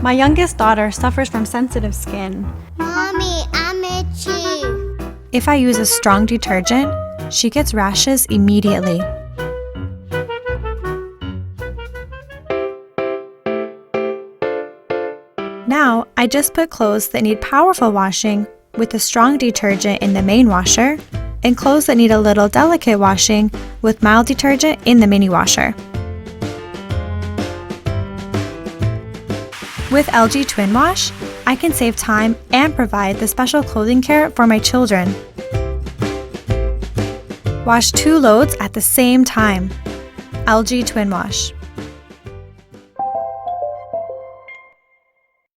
My youngest daughter suffers from sensitive skin. Mommy, I'm itchy. If I use a strong detergent, she gets rashes immediately. Now, I just put clothes that need powerful washing with a strong detergent in the main washer, and clothes that need a little delicate washing with mild detergent in the mini washer. With LG TWINWash, I can save time and provide the special clothing care for my children. Wash 2 loads at the same time. LG TWINWash.